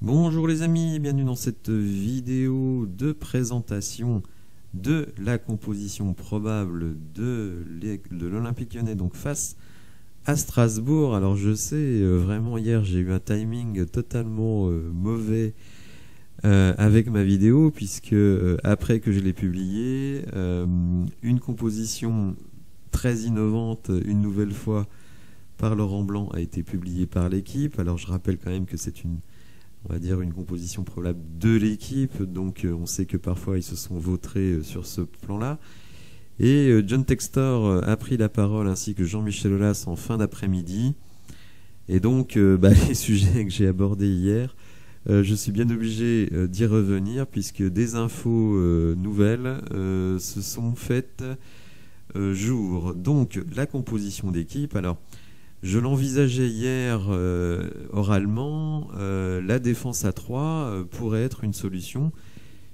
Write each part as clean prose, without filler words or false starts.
Bonjour les amis, bienvenue dans cette vidéo de présentation de la composition probable de l'Olympique Lyonnais donc face à Strasbourg. Alors je sais, vraiment hier j'ai eu un timing totalement mauvais avec ma vidéo puisque après que je l'ai publiée, une composition très innovante une nouvelle fois par Laurent Blanc a été publiée par l'équipe. Alors je rappelle quand même que c'est on va dire une composition probable de l'équipe, donc on sait que parfois ils se sont vautrés sur ce plan-là. Et John Textor a pris la parole ainsi que Jean-Michel Aulas en fin d'après-midi. Et donc les sujets que j'ai abordés hier, je suis bien obligé d'y revenir puisque des infos nouvelles se sont faites jour. Donc la composition d'équipe, alors je l'envisageais hier oralement, la défense à 3 pourrait être une solution,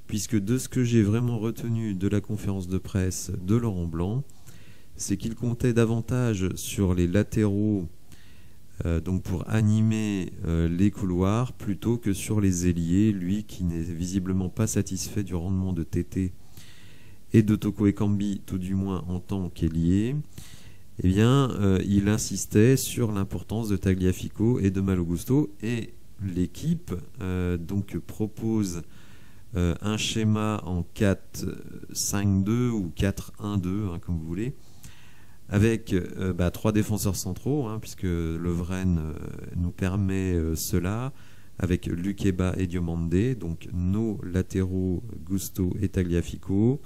puisque de ce que j'ai vraiment retenu de la conférence de presse de Laurent Blanc, c'est qu'il comptait davantage sur les latéraux donc pour animer les couloirs, plutôt que sur les ailiers, lui qui n'est visiblement pas satisfait du rendement de Tété et de Toko Ekambi, tout du moins en tant qu'ailier. Eh bien, il insistait sur l'importance de Tagliafico et de Malo Gusto, et l'équipe donc propose un schéma en 4-5-2 ou 4-1-2, hein, comme vous voulez, avec 3 défenseurs centraux, hein, puisque Lovren nous permet cela, avec Lukeba et Diomande, donc nos latéraux Gusto et Tagliafico.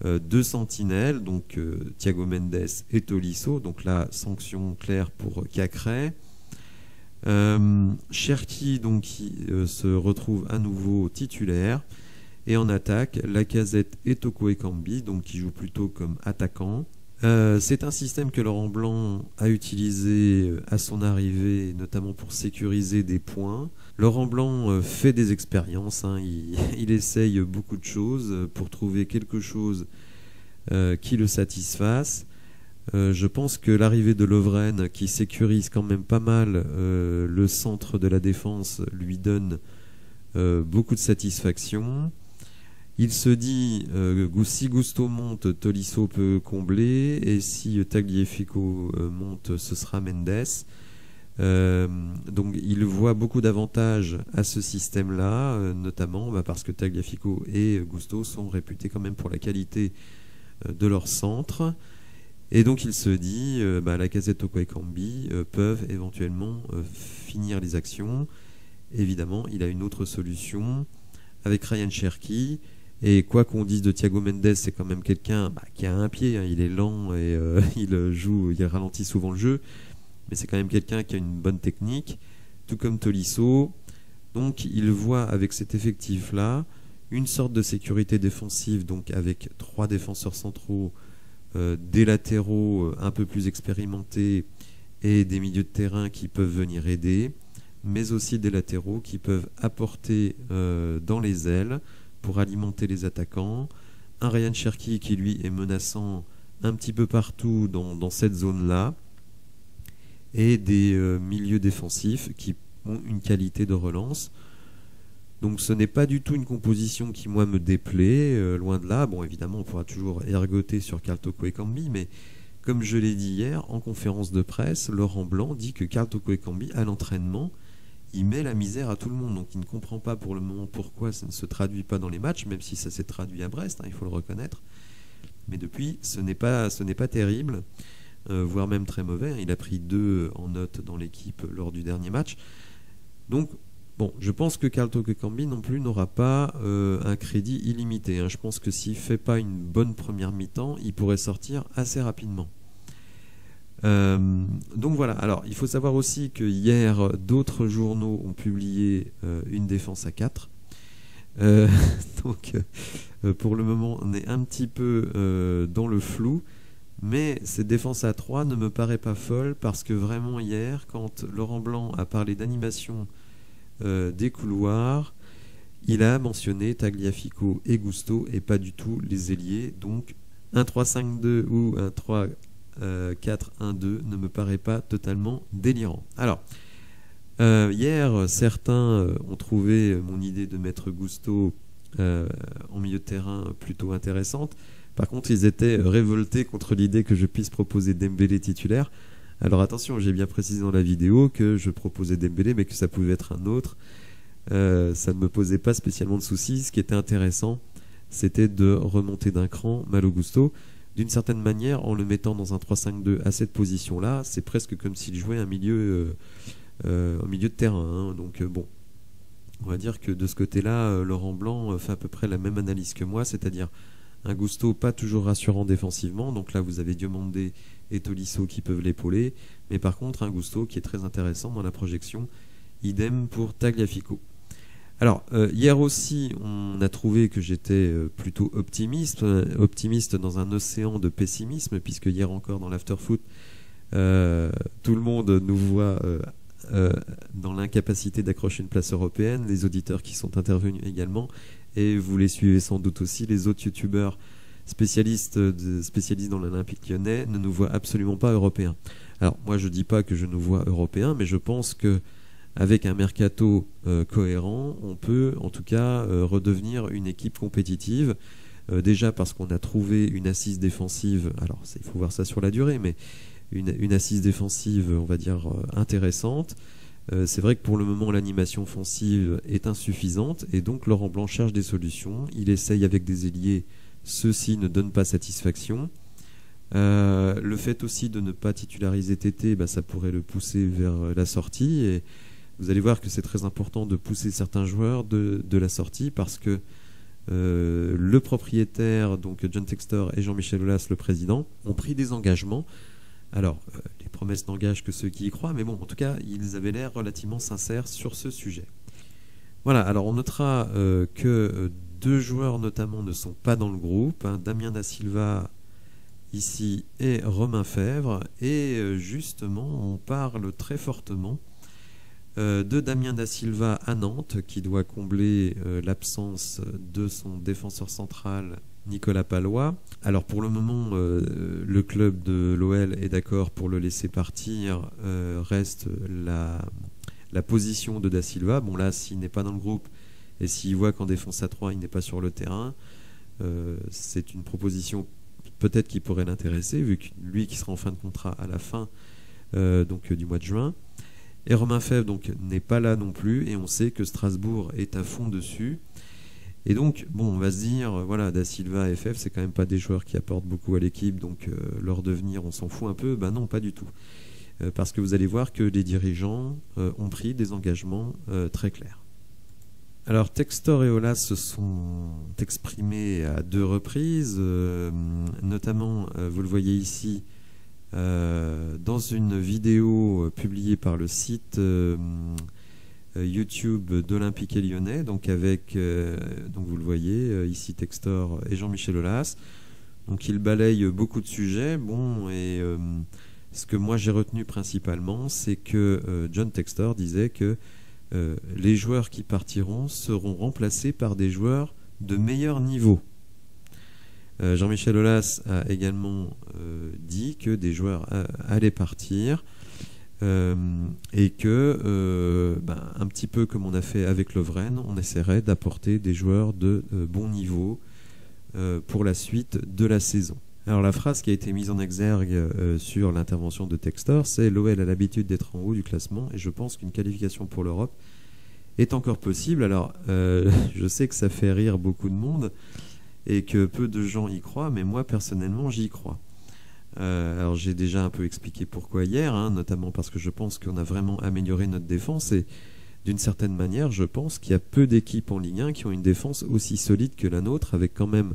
2 sentinelles, donc Thiago Mendes et Tolisso, donc là sanction claire pour Cacré. Cherki donc qui se retrouve à nouveau titulaire, et en attaque Lacazette et Toko Ekambi, donc qui jouent plutôt comme attaquants. C'est un système que Laurent Blanc a utilisé à son arrivée, notamment pour sécuriser des points. Laurent Blanc fait des expériences, hein, il essaye beaucoup de choses pour trouver quelque chose qui le satisfasse. Je pense que l'arrivée de Lovren, qui sécurise quand même pas mal le centre de la défense, lui donne beaucoup de satisfaction. Il se dit si Gusto monte, Tolisso peut combler, et si Tagliafico monte, ce sera Mendes. Donc il voit beaucoup d'avantages à ce système-là, notamment parce que Tagliafico et Gusto sont réputés quand même pour la qualité de leur centre. Et donc il se dit Lacazette, Toko Ekambi peuvent éventuellement finir les actions. Évidemment, il a une autre solution avec Ryan Cherki. Et quoi qu'on dise de Thiago Mendes, c'est quand même quelqu'un qui a un pied, hein, il est lent et il ralentit souvent le jeu, mais c'est quand même quelqu'un qui a une bonne technique, tout comme Tolisso. Donc il voit avec cet effectif-là une sorte de sécurité défensive, donc avec 3 défenseurs centraux, des latéraux un peu plus expérimentés et des milieux de terrain qui peuvent venir aider, mais aussi des latéraux qui peuvent apporter dans les ailes pour alimenter les attaquants. Un Ryan Cherki qui lui est menaçant un petit peu partout dans cette zone-là, et des milieux défensifs qui ont une qualité de relance. Donc ce n'est pas du tout une composition qui moi me déplaît, loin de là. Bon, évidemment on pourra toujours ergoter sur Karl Toko Ekambi, mais comme je l'ai dit hier en conférence de presse, Laurent Blanc dit que Karl Toko Ekambi à l'entraînement il met la misère à tout le monde, donc il ne comprend pas pour le moment pourquoi ça ne se traduit pas dans les matchs, même si ça s'est traduit à Brest, hein, il faut le reconnaître. Mais depuis, ce n'est pas terrible, voire même très mauvais. Il a pris 2 en note dans l'équipe lors du dernier match. Donc, bon, je pense que Karl Toko Ekambi non plus n'aura pas un crédit illimité, hein. Je pense que s'il ne fait pas une bonne première mi-temps, il pourrait sortir assez rapidement. Donc voilà, alors il faut savoir aussi que hier d'autres journaux ont publié une défense à 4, donc pour le moment on est un petit peu dans le flou, mais cette défense à 3 ne me paraît pas folle, parce que vraiment hier quand Laurent Blanc a parlé d'animation des couloirs, il a mentionné Tagliafico et Gusto et pas du tout les ailiers, donc un 3-5-2 ou un 3 4-1-2 ne me paraît pas totalement délirant. Alors, Hier, certains ont trouvé mon idée de mettre Gusto en milieu de terrain plutôt intéressante. Par contre, ils étaient révoltés contre l'idée que je puisse proposer Dembélé titulaire. Alors attention, j'ai bien précisé dans la vidéo que je proposais Dembélé, mais que ça pouvait être un autre. Ça ne me posait pas spécialement de soucis. Ce qui était intéressant, c'était de remonter d'un cran Malo Gusto. D'une certaine manière, en le mettant dans un 3-5-2 à cette position-là, c'est presque comme s'il jouait un milieu de terrain. Hein. Donc bon, on va dire que de ce côté-là, Laurent Blanc fait à peu près la même analyse que moi, c'est-à-dire un Gusto pas toujours rassurant défensivement. Donc là, vous avez Diomandé et Tolisso qui peuvent l'épauler, mais par contre un Gusto qui est très intéressant dans la projection. Idem pour Tagliafico. Alors, hier aussi, on a trouvé que j'étais plutôt optimiste dans un océan de pessimisme, puisque hier encore dans l'afterfoot, tout le monde nous voit dans l'incapacité d'accrocher une place européenne, les auditeurs qui sont intervenus également, et vous les suivez sans doute aussi, les autres youtubeurs spécialistes dans l'Olympique Lyonnais ne nous voient absolument pas européens. Alors, moi je dis pas que je nous vois européens, mais je pense que avec un mercato cohérent, on peut en tout cas redevenir une équipe compétitive. Déjà parce qu'on a trouvé une assise défensive, alors il faut voir ça sur la durée, mais une assise défensive, on va dire, intéressante. C'est vrai que pour le moment, l'animation offensive est insuffisante, et donc Laurent Blanc cherche des solutions. Il essaye avec des ailiers, ceux-ci ne donnent pas satisfaction. Le fait aussi de ne pas titulariser Tété, ça pourrait le pousser vers la sortie, et vous allez voir que c'est très important de pousser certains joueurs de la sortie, parce que le propriétaire, donc John Textor, et Jean-Michel Aulas, le président, ont pris des engagements. Alors, les promesses n'engagent que ceux qui y croient, mais bon, en tout cas, ils avaient l'air relativement sincères sur ce sujet. Voilà, alors on notera que deux joueurs notamment ne sont pas dans le groupe, hein, Damien Da Silva ici et Romain Fèvre, et justement, on parle très fortement de Damien Da Silva à Nantes, qui doit combler l'absence de son défenseur central Nicolas Palois. Alors pour le moment, le club de l'OL est d'accord pour le laisser partir. Reste la position de Da Silva. Bon là, s'il n'est pas dans le groupe et s'il voit qu'en défense à 3, il n'est pas sur le terrain, c'est une proposition peut-être qui pourrait l'intéresser, vu que lui qui sera en fin de contrat à la fin du mois de juin. Et Romain Fèvre donc n'est pas là non plus, et on sait que Strasbourg est à fond dessus. Et donc, bon, on va se dire, voilà, Da Silva et Fèvre, c'est quand même pas des joueurs qui apportent beaucoup à l'équipe, donc leur devenir, on s'en fout un peu. Ben non, pas du tout. Parce que vous allez voir que les dirigeants ont pris des engagements très clairs. Alors, Textor et Aulas se sont exprimés à 2 reprises, notamment, vous le voyez ici, dans une vidéo publiée par le site YouTube d'Olympique Lyonnais, donc avec, donc vous le voyez ici, Textor et Jean-Michel Aulas. Donc ils balayent beaucoup de sujets. Bon, et ce que moi j'ai retenu principalement, c'est que John Textor disait que les joueurs qui partiront seront remplacés par des joueurs de meilleur niveau. Jean-Michel Aulas a également dit que des joueurs allaient partir et que, un petit peu comme on a fait avec Lovren, on essaierait d'apporter des joueurs de bon niveau pour la suite de la saison. Alors la phrase qui a été mise en exergue sur l'intervention de Textor, c'est « l'OL a l'habitude d'être en haut du classement et je pense qu'une qualification pour l'Europe est encore possible ». Alors je sais que ça fait rire beaucoup de monde et que peu de gens y croient, mais moi personnellement j'y crois. Alors j'ai déjà un peu expliqué pourquoi hier, hein, notamment parce que je pense qu'on a vraiment amélioré notre défense, et d'une certaine manière je pense qu'il y a peu d'équipes en Ligue 1 qui ont une défense aussi solide que la nôtre, avec quand même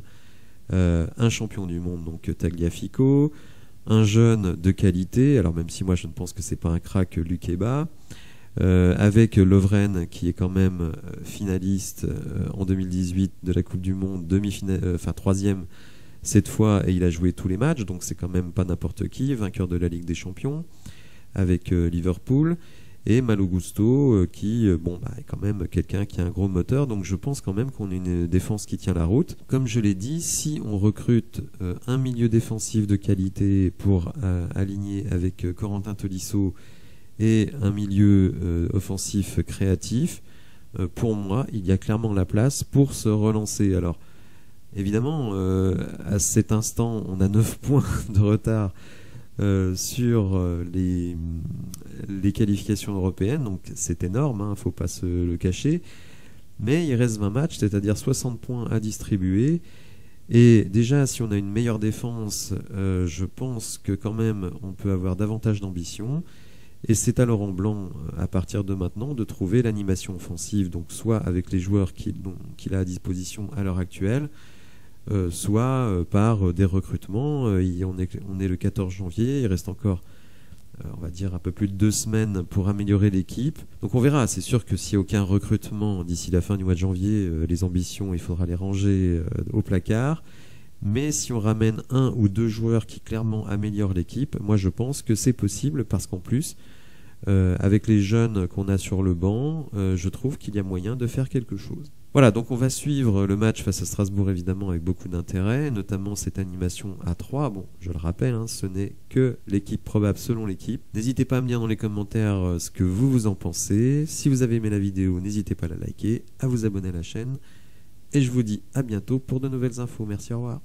un champion du monde, donc Tagliafico, un jeune de qualité, alors même si moi je ne pense que c'est pas un crack, Lukeba, avec Lovren qui est quand même finaliste en 2018 de la Coupe du Monde, troisième cette fois, et il a joué tous les matchs, donc c'est quand même pas n'importe qui, vainqueur de la Ligue des Champions avec Liverpool, et Malo Gusto qui est quand même quelqu'un qui a un gros moteur, donc je pense quand même qu'on a une défense qui tient la route. Comme je l'ai dit, si on recrute un milieu défensif de qualité pour aligner avec Corentin Tolisso et un milieu offensif créatif, pour moi, il y a clairement la place pour se relancer. Alors, évidemment, à cet instant, on a 9 points de retard sur les qualifications européennes, donc c'est énorme, hein, faut pas se le cacher. Mais il reste 20 matchs, c'est-à-dire 60 points à distribuer. Et déjà, si on a une meilleure défense, je pense que quand même, on peut avoir davantage d'ambition. Et c'est à Laurent Blanc, à partir de maintenant, de trouver l'animation offensive, donc soit avec les joueurs qu'il a à disposition à l'heure actuelle, soit par des recrutements. On est le 14 janvier, il reste encore, on va dire, un peu plus de 2 semaines pour améliorer l'équipe. Donc on verra, c'est sûr que s'il n'y a aucun recrutement d'ici la fin du mois de janvier, les ambitions, il faudra les ranger au placard. Mais si on ramène 1 ou 2 joueurs qui clairement améliorent l'équipe, moi je pense que c'est possible parce qu'en plus, avec les jeunes qu'on a sur le banc, je trouve qu'il y a moyen de faire quelque chose. Voilà, donc on va suivre le match face à Strasbourg évidemment avec beaucoup d'intérêt, notamment cette animation à 3. Bon, je le rappelle, hein, ce n'est que l'équipe probable selon l'équipe. N'hésitez pas à me dire dans les commentaires ce que vous en pensez. Si vous avez aimé la vidéo, n'hésitez pas à la liker, à vous abonner à la chaîne. Et je vous dis à bientôt pour de nouvelles infos. Merci, au revoir.